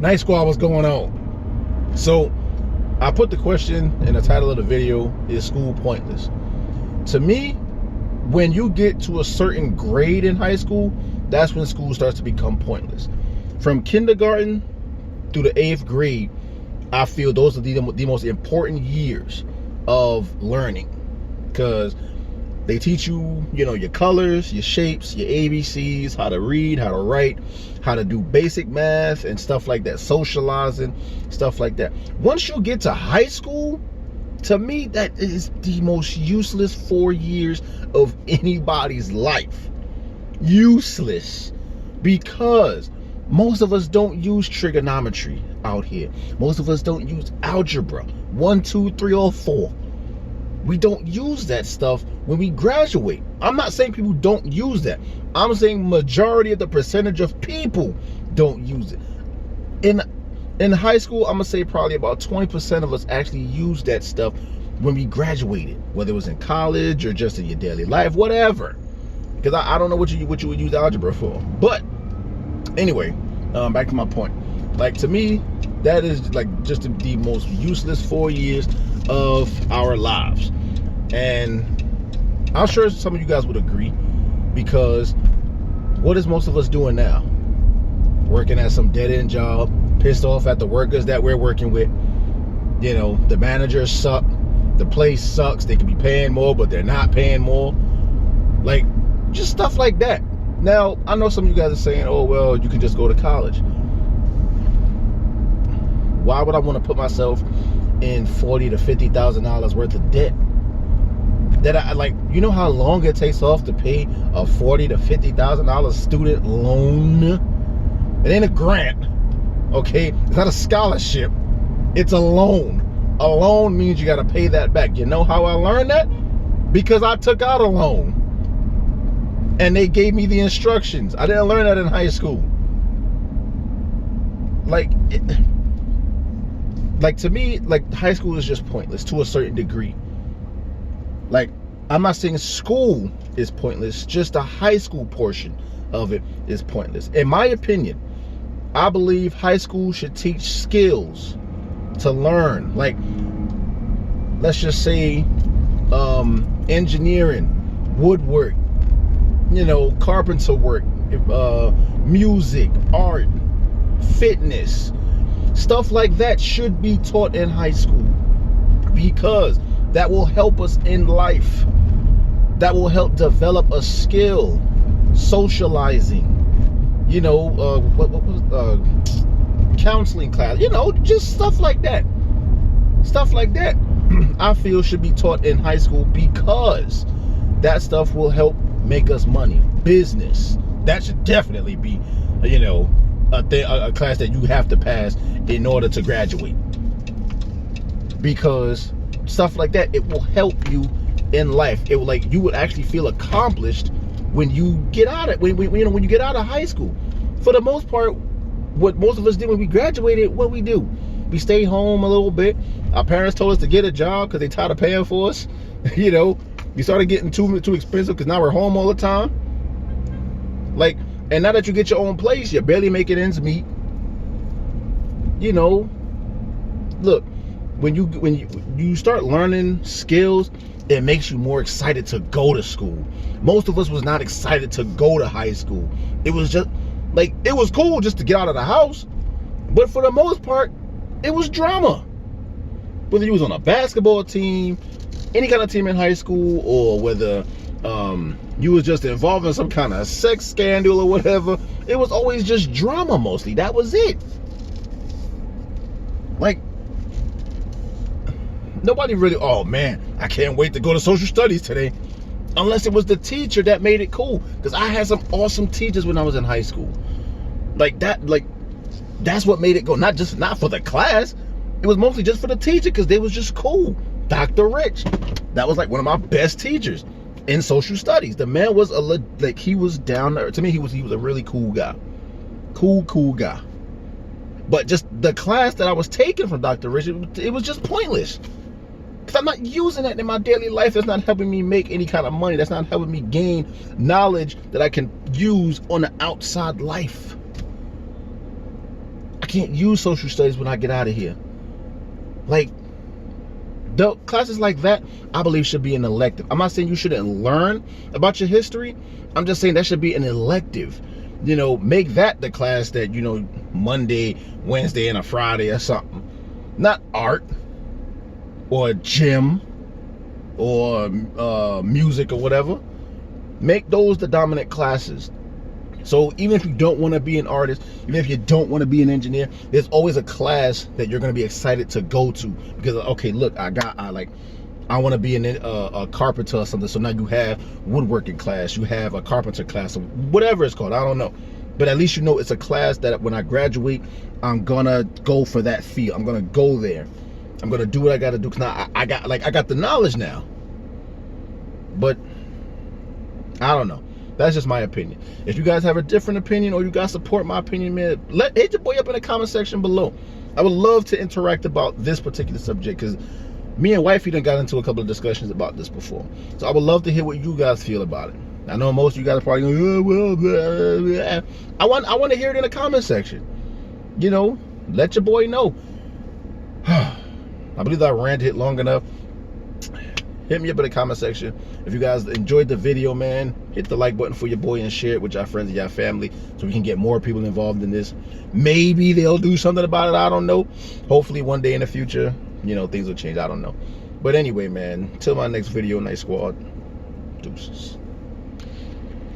Night Squad, what's going on? So, I put the question in the title of the video, is school pointless? To me, when you get to a certain grade in high school, that's when school starts to become pointless. From kindergarten through the 8th grade, I feel those are the most important years of learning, because they teach you, your colors, your shapes, your ABCs, how to read, how to write, how to do basic math and stuff like that, socializing, stuff like that. Once you get to high school, to me, that is the most useless 4 years of anybody's life. Useless. Because most of us don't use trigonometry out here. Most of us don't use algebra, 1, 2, 3, or 4. We don't use that stuff when we graduate. I'm not saying people don't use that. I'm saying majority of the percentage of people don't use it. In high school, I'm gonna say probably about 20% of us actually use that stuff when we graduated, whether it was in college or just in your daily life, whatever. Because I don't know what you would use algebra for. But anyway, back to my point. Like, to me, that is like just the most useless 4 years of our lives. And I'm sure some of you guys would agree, because what is most of us doing now? Working at some dead-end job, pissed off at the workers that we're working with. The managers suck, the place sucks, they could be paying more, but they're not paying more. Like, just stuff like that. Now, I know some of you guys are saying, oh, well, you can just go to college. Why would I want to put myself in $40,000 to $50,000 worth of debt? That I like, how long it takes off to pay a $40,000 to $50,000 student loan? It ain't a grant, okay? It's not a scholarship. It's a loan. A loan means you got to pay that back. You know how I learned that? Because I took out a loan, and they gave me the instructions. I didn't learn that in high school. Like, to me, like, high school is just pointless to a certain degree. Like, I'm not saying school is pointless, just the high school portion of it is pointless. In my opinion, I believe high school should teach skills to learn. Like, let's just say engineering, woodwork, carpenter work, music, art, fitness. Stuff like that should be taught in high school, because that will help us in life. That will help develop a skill, socializing, counseling class, just stuff like that. Stuff like that I feel should be taught in high school, because that stuff will help make us money. Business, that should definitely be, a class that you have to pass in order to graduate, because stuff like that, it will help you in life. It will, you would actually feel accomplished when you get out of when you get out of high school. For the most part, what most of us did when we graduated, what we do, we stayed home a little bit. Our parents told us to get a job because they tired of paying for us. We started getting too expensive because now we're home all the time. And now that you get your own place, you're barely making ends meet. Look, when you start learning skills, it makes you more excited to go to school. Most of us was not excited to go to high school. It was just it was cool just to get out of the house, but for the most part, it was drama. Whether you was on a basketball team, any kind of team in high school, or whether you was just involved in some kind of sex scandal or whatever, it was always just drama mostly. That was it. Nobody really, oh man, I can't wait to go to social studies today. Unless it was the teacher that made it cool. Because I had some awesome teachers when I was in high school. That's what made it go. Not for the class. It was mostly just for the teacher, because they was just cool. Dr. Rich. That was one of my best teachers in social studies. The man was he was down there. To me, he was a really cool guy. Cool guy. But just the class that I was taking from Dr. Rich, it was just pointless. Because I'm not using that in my daily life. That's not helping me make any kind of money. That's not helping me gain knowledge that I can use on the outside life. can't use social studies when I get out of here. Like, the classes like that, I believe, should be an elective. I'm not saying you shouldn't learn about your history. I'm just saying that should be an elective. You know, make that the class that, you know, Monday, Wednesday, and a Friday or something. Not art or gym or music or whatever. Make those the dominant classes. So even if you don't want to be an artist, even if you don't want to be an engineer, there's always a class that you're going to be excited to go to, because, okay, look, I want to be a carpenter or something. So now you have woodworking class, you have a carpenter class, or whatever it's called. I don't know, but at least you know it's a class that when I graduate, I'm gonna go for that field. I'm gonna go there. I'm gonna do what I got to do, because I got the knowledge now. But I don't know. That's just my opinion. If you guys have a different opinion, or you guys support my opinion, man, hit your boy up in the comment section below. I would love to interact about this particular subject, because me and wifey done got into a couple of discussions about this before. So I would love to hear what you guys feel about it. I know most of you guys are probably going, oh, well, blah, blah. I want to hear it in the comment section. You know, let your boy know. I believe that I ranted long enough. Hit me up in the comment section. If you guys enjoyed the video, man, hit the like button for your boy and share it with your friends and your family, so we can get more people involved in this. Maybe they'll do something about it. I don't know. Hopefully one day in the future, you know, things will change. I don't know. But anyway, man, till my next video, Night Squad. Deuces.